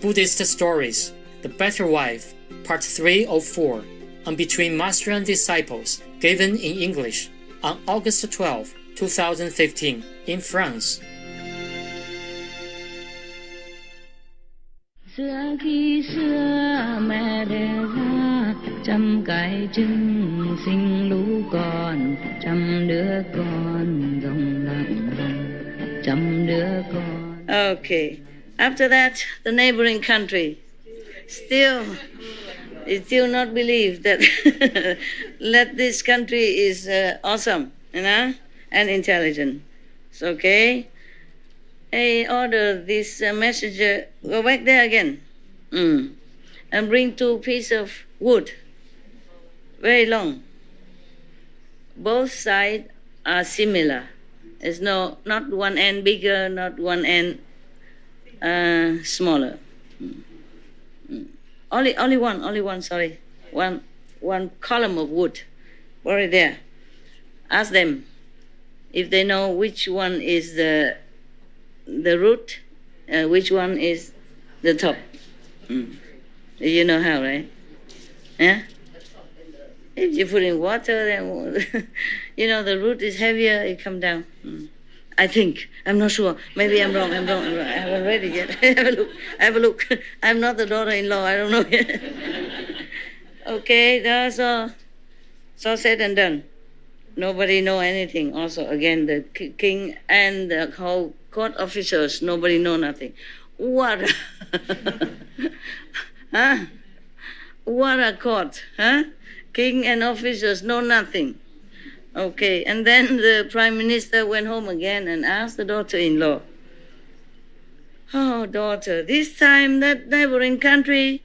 Buddhist Stories, The Better Wife, Part 3 of 4, on Between Master and Disciples, given in English, on August 12, 2015, in France. Xưa khi xưa mẹ đẻ ra trăm cái trứng sinh lũ con, trăm đứa con rồng lặng rồng, trăm đứa con. Okay. After that, the neighboring country still not believe that that this country is awesome, and intelligent. It's okay. I order this messenger, go back there again, and bring 2 pieces of wood, very long. Both sides are similar. There's not one end bigger, not one end smaller. Only one. Sorry, one column of wood, right there. Ask them if they know which one is the root, which one is the top. You know how, right? Yeah. If you put in water, then the root is heavier. It come down. I think. I'm not sure. Maybe I'm wrong. I haven't read it yet. Have a look. I'm not the daughter-in-law. I don't know yet. Okay, that's all. So said and done. Nobody know anything. Also, again, the king and the whole court officers, nobody know nothing. What? Huh? What a court, huh? King and officers know nothing. Okay, and then the prime minister went home again and asked the daughter-in-law, "Oh, daughter, this time that neighboring country,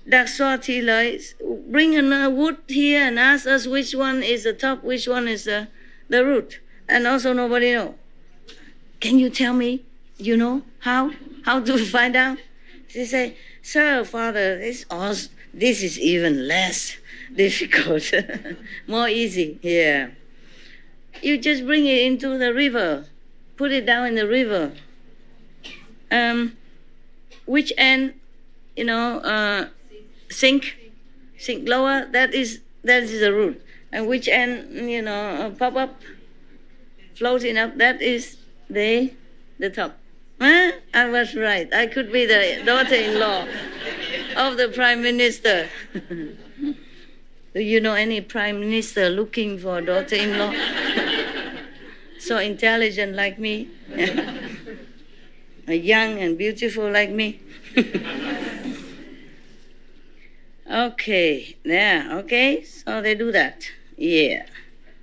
Dakswati lies, bring a wood here and ask us which one is the top, which one is the root. And also nobody know. Can you tell me, how to find out?" She say, "Sir, father, this is even less difficult, more easy. Yeah. You just bring it into the river, put it down in the river. Which end, sink lower, that is the root. And which end, pop up, floating up, that is the top." Huh? I was right. I could be the daughter-in-law of the prime minister. Do you know any prime minister looking for a daughter-in-law? So intelligent like me, young and beautiful like me. Okay, okay, so they do that. Yeah.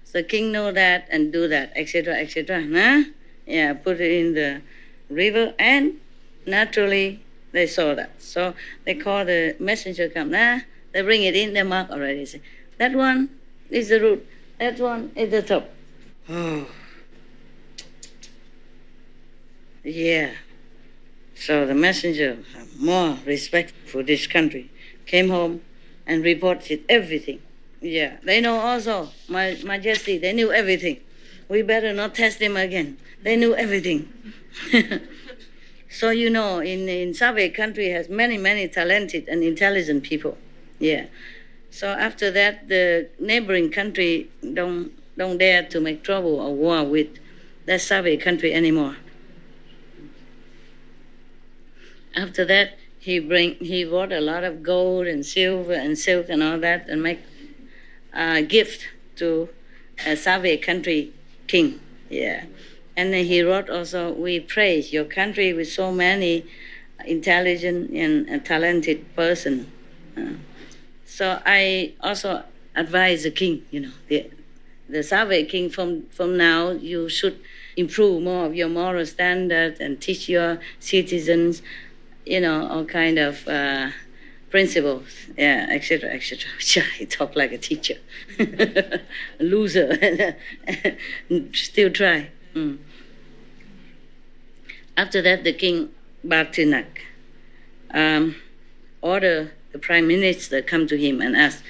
So king know that and do that, etc., huh? Yeah, put it in the river, and naturally they saw that. So they call the messenger come. They bring it in, they mark already. Say, that one is the root, that one is the top. Oh. Yeah. So the messenger, more respect for this country, came home and reported everything. Yeah. They know also, my Majesty, they knew everything. We better not test them again. They knew everything. So in Soviet country has many talented and intelligent people. Yeah. So after that, the neighboring country don't dare to make trouble or war with that Soviet country anymore. After that, he brought a lot of gold and silver and silk and all that, and make a gift to a Soviet country king. Yeah. And then he wrote also, "We praise your country with so many intelligent and talented person." So I also advise the king, the Soviet king, from now you should improve more of your moral standard and teach your citizens, all kind of principles, yeah, etc. He talked like a teacher. Loser. Still try. After that, the king Bhartinak ordered the prime minister come to him and ask,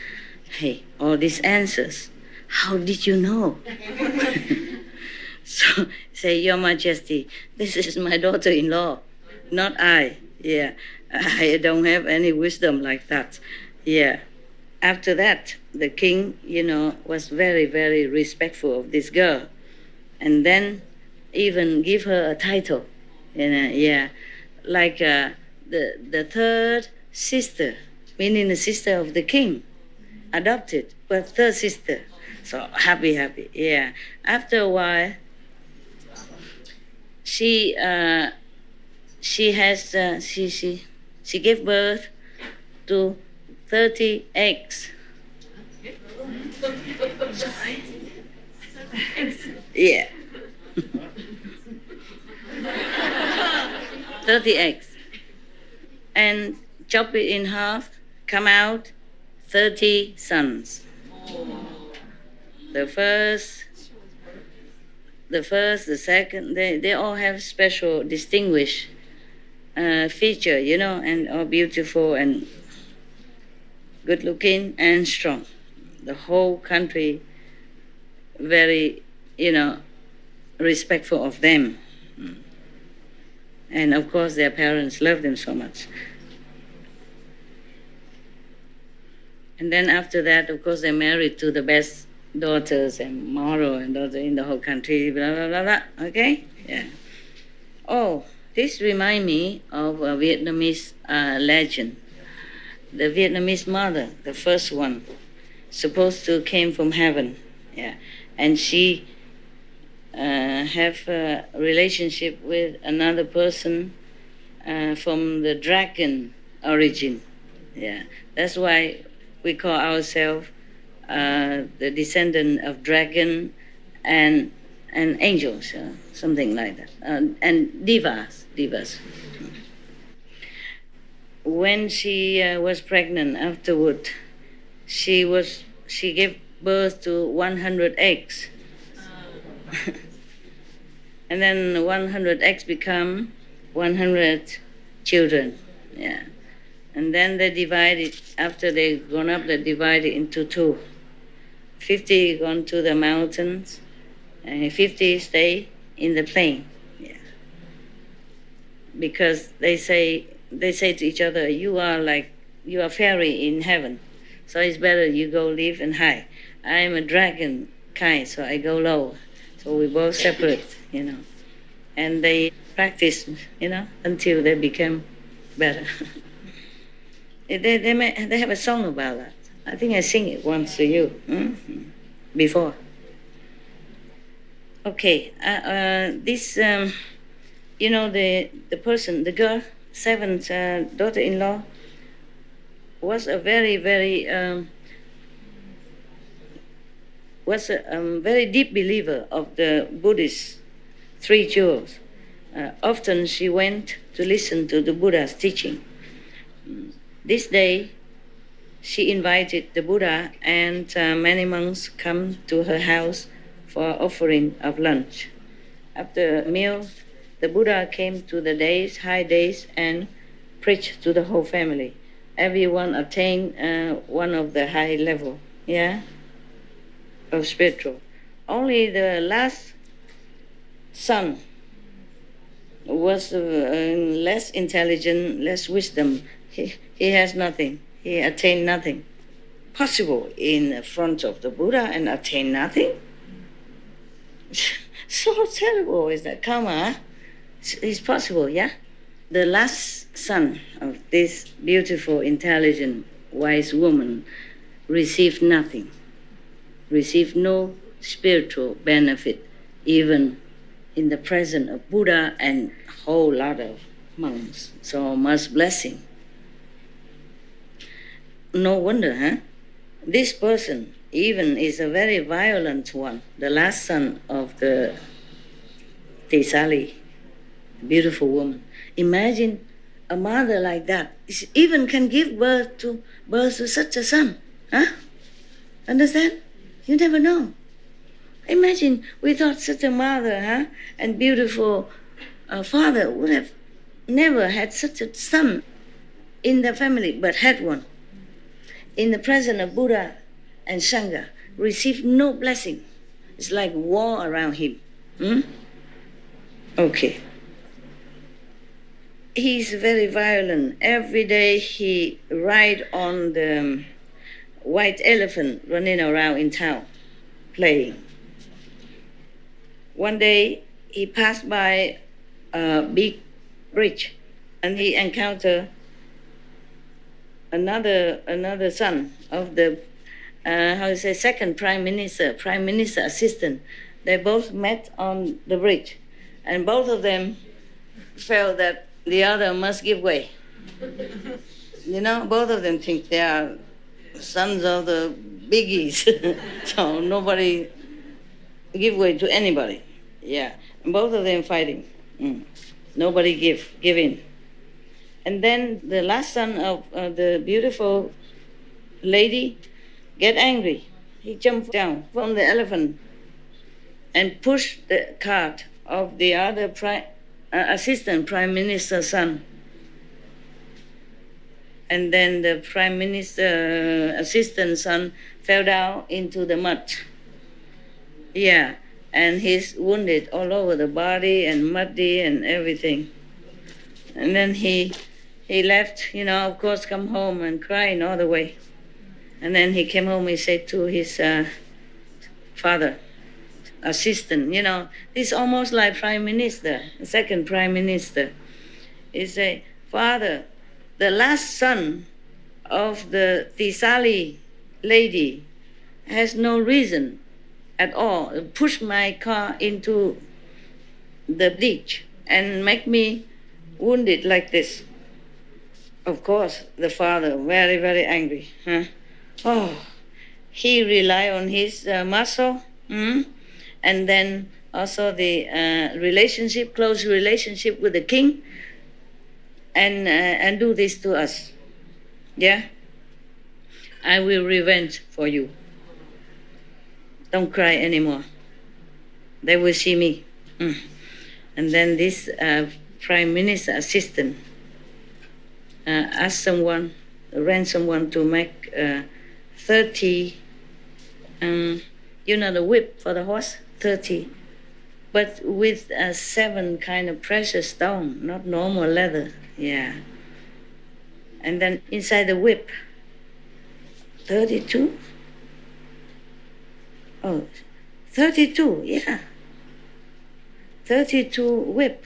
"Hey, all these answers, how did you know?" So say, "Your Majesty, this is my daughter-in-law, not I. Yeah. I don't have any wisdom like that. Yeah. After that, the king, was very, very respectful of this girl, and then even give her a title. Yeah, like the third sister, meaning the sister of the king, adopted, but third sister. So happy, happy. Yeah. After a while, she has she gave birth to 30 eggs. Yeah. 30 eggs. And chop it in half, come out 30 sons. The first, the second, they all have special distinguished feature, and are beautiful and good looking and strong. The whole country very, respectful of them. And of course their parents love them so much. And then after that, of course, they're married to the best daughters and model and daughter in the whole country, blah, blah, blah, blah. Okay? Yeah. Oh, this reminds me of a Vietnamese legend. The Vietnamese mother, the first one, supposed to came from heaven. Yeah. And she have a relationship with another person from the dragon origin. Yeah. That's why we call ourselves the descendant of dragon and angels, something like that, and divas. When she was pregnant, afterward, she gave birth to 100 eggs, and then 100 eggs become 100 children. Yeah. And then they divide it, after they've grown up, they divide it into two. 50 gone to the mountains, and 50 stay in the plain. Yeah. Because they say to each other, you are fairy in heaven, so it's better you go live and high. I'm a dragon kind, so I go low. So we both separate, And they practice, until they become better. They have a song about that. I think I sing it once to you before. Okay, this the person, the girl, seventh daughter-in-law, was a very very deep believer of the Buddhist three jewels. Often she went to listen to the Buddha's teaching. This day, she invited the Buddha and many monks come to her house for offering of lunch. After a meal, the Buddha came to the high days and preached to the whole family. Everyone attained one of the high level, of spiritual. Only the last son was less intelligent, less wisdom. He has nothing. He attained nothing. Possible in front of the Buddha and attain nothing? So terrible is that karma. It's possible, yeah? The last son of this beautiful, intelligent, wise woman received nothing, received no spiritual benefit, even in the presence of Buddha and a whole lot of monks. So much blessing. No wonder, This person even is a very violent one, the last son of the Tisali, beautiful woman. Imagine a mother like that even can give birth to such a son. Understand? You never know. Imagine we thought such a mother, and beautiful father would have never had such a son in the family, but had one. In the presence of Buddha and Sangha, received no blessing. It's like war around him. Okay. he's very violent. Every day he ride on the white elephant running around in town, playing. One day he passed by a big bridge and he encountered another son of the second prime minister assistant. They both met on the bridge, and both of them felt that the other must give way. Both of them think they are sons of the biggies, so nobody give way to anybody. Yeah, and both of them fighting. Nobody give in. And then the last son of the beautiful lady get angry. He jumped down from the elephant and pushed the cart of the other assistant prime minister's son. And then the prime minister assistant son fell down into the mud. Yeah, and he's wounded all over the body and muddy and everything. And then he left, of course, come home and crying all the way. And then he came home, he said to his father, assistant, this is almost like prime minister, second prime minister. He said, Father, the last son of the Tisali lady has no reason at all to push my car into the ditch and make me wounded like this. Of course, the father very, very angry. He rely on his muscle, and then also the close relationship with the king, and do this to us. Yeah, I will revenge for you. Don't cry anymore. They will see me. And then this prime minister assistant asked ran someone to make 30, the whip for the horse, 30, but with 7 kind of precious stone, not normal leather. Yeah. And then inside the whip, 32? Oh, 32, yeah. 32 whip,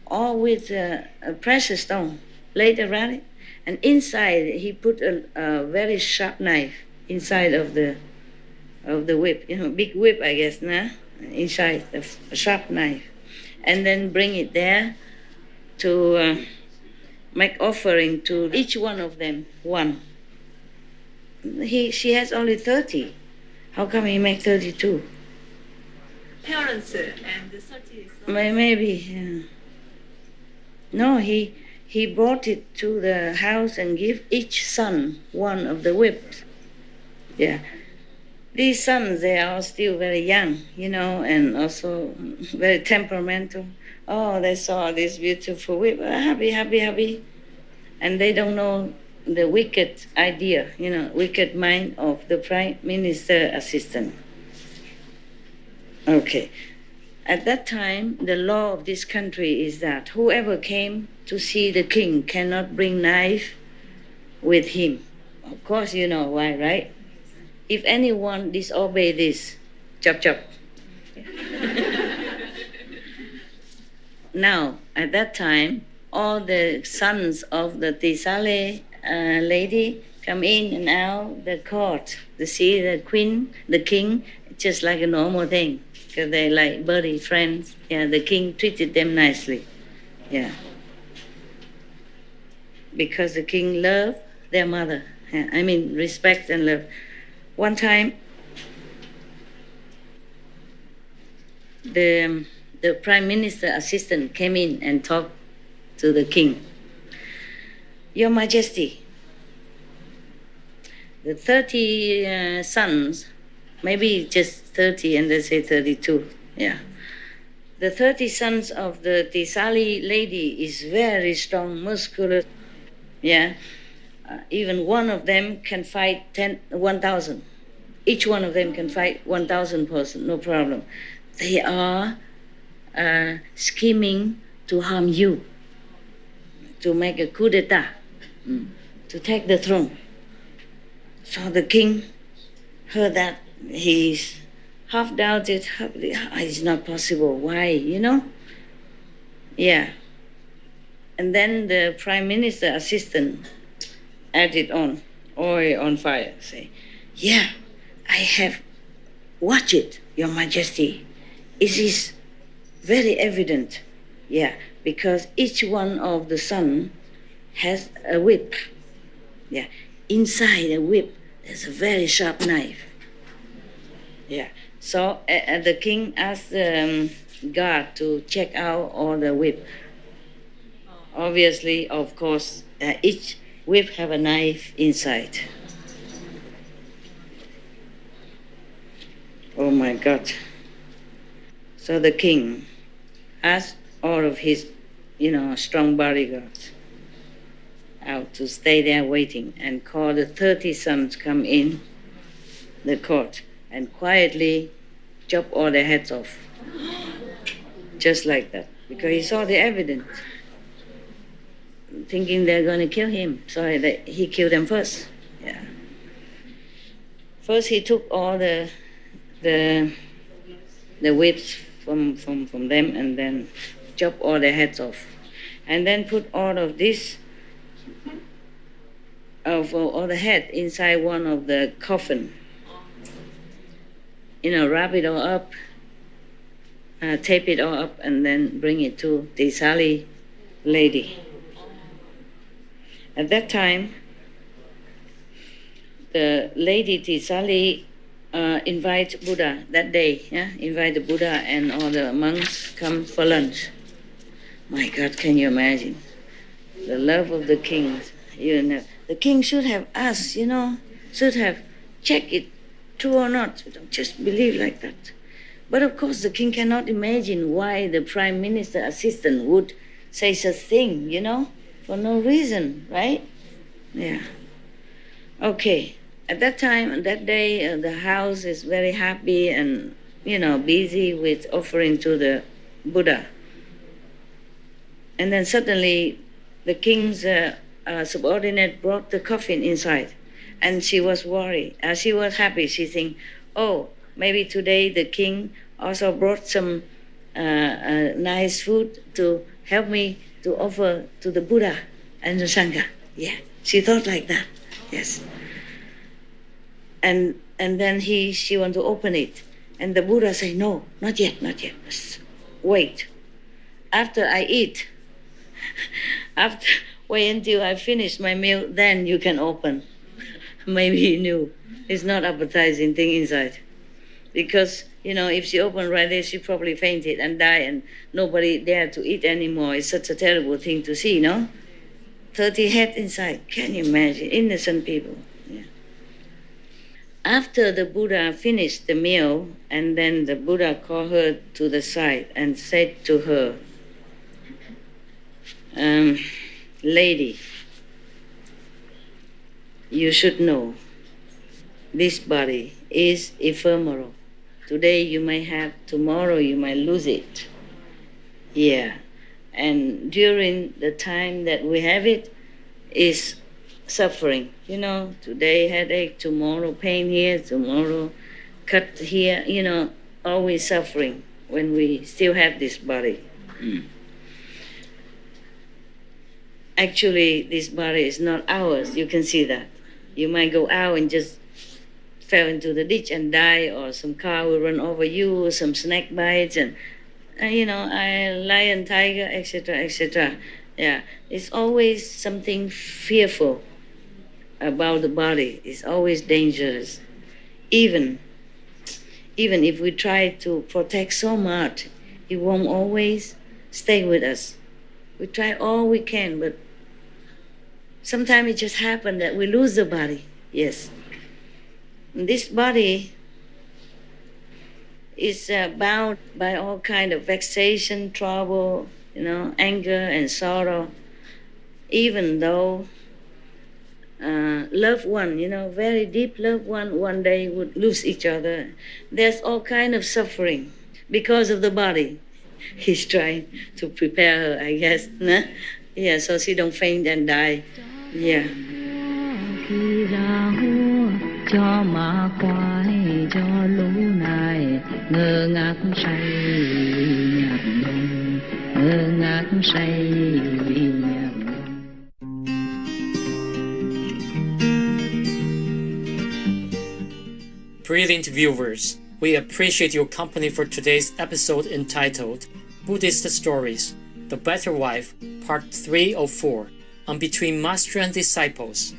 all with a precious stone laid around it. And inside, he put a very sharp knife inside of the whip, big whip, I guess, nah? Inside, a sharp knife. And then bring it there to make offering to each one of them, one. She has only 30. How come he make 32? Parents and 30 is not... Maybe, yeah. No, he brought it to the house and give each son one of the whips. Yeah. These sons, they are still very young, and also very temperamental. Oh, they saw this beautiful whip, happy. And they don't know the wicked idea, wicked mind of the prime minister assistant. Okay. At that time, the law of this country is that whoever came to see the king cannot bring knife with him. Of course, you know why, right? If anyone disobey this, chop. Now, at that time, all the sons of the Tisale lady come in and out the court to see the queen, the king, just like a normal thing, because they like buddy friends. Yeah, the king treated them nicely. Yeah. Because the king loved their mother. Yeah, respect and love. One time, the prime minister assistant came in and talked to the king. Your Majesty, the 30 sons, maybe just 30 and they say 32, yeah. The 30 sons of the Tisali lady is very strong, muscular, yeah. Even one of them can fight 1,000. Each one of them can fight 1,000 person, no problem. They are scheming to harm you, to make a coup d'etat, to take the throne. So the king heard that. He's half doubted, it's not possible. Why, Yeah. And then the prime minister assistant added on oil on fire, say, yeah, I have watched it, Your Majesty. It is very evident, yeah, because each one of the son has a whip. Yeah, inside the whip, there's a very sharp knife. Yeah, so the king asked the guard to check out all the whip. Obviously, of course, each whip have a knife inside. Oh my God. So the king asked all of his, strong bodyguards out to stay there waiting and call the 30 sons come in the court and quietly chop all their heads off. Just like that. Because he saw the evidence. Thinking they're going to kill him. So he killed them first. Yeah. First he took all the whips from them and then chop all their heads off. And then put all of this, all the head inside one of the coffin. Wrap it all up, tape it all up, and then bring it to the Sali lady. At that time, the lady Tisali invite Buddha that day, invite the Buddha and all the monks come for lunch. My God, can you imagine? The love of the king. The king should have asked, should have checked it true or not. Don't just believe like that. But of course, the king cannot imagine why the prime minister assistant would say such thing, for no reason, right? Yeah. Okay. At that time, that day, the house is very happy and, busy with offering to the Buddha. And then suddenly, the king's subordinate brought the coffin inside. And she was worried. She was happy. She think, oh, maybe today the king also brought some nice food to help me to offer to the Buddha and the Sangha. Yeah, she thought like that. Yes. And then she want to open it. And the Buddha say, no, not yet. Wait. After I eat, wait until I finish my meal, then you can open. Maybe he knew. It's not appetizing thing inside. Because, if she opened right there, she probably fainted and died and nobody dared to eat anymore. It's such a terrible thing to see, 30 heads inside. Can you imagine? Innocent people. Yeah. After the Buddha finished the meal, and then the Buddha called her to the side and said to her, lady, you should know this body is ephemeral. Today you may have, tomorrow you might lose it. Yeah. And during the time that we have it is suffering. Today headache, tomorrow pain here, tomorrow cut here, always suffering when we still have this body. Actually, this body is not ours. You can see that. You might go out and just fell into the ditch and die, or some car will run over you, or some snake bites, and lion, tiger, etc., etc. Yeah, it's always something fearful about the body. It's always dangerous. Even if we try to protect so much, it won't always stay with us. We try all we can, but sometimes it just happens that we lose the body. Yes. And this body is bound by all kind of vexation, trouble, anger and sorrow. Even though loved one, very deep loved one day would lose each other. There's all kind of suffering because of the body. He's trying to prepare her, I guess. Yeah, so she don't faint and die. Yeah. Khi ra hua cho ma quái cho lũ này ngơ ngác say nhạc đồng, ngơ ngác say nhạc đồng. Brilliant viewers, we appreciate your company for today's episode entitled Buddhist Stories, The Better Wife, Part 3 of 4, on Between Master and Disciples.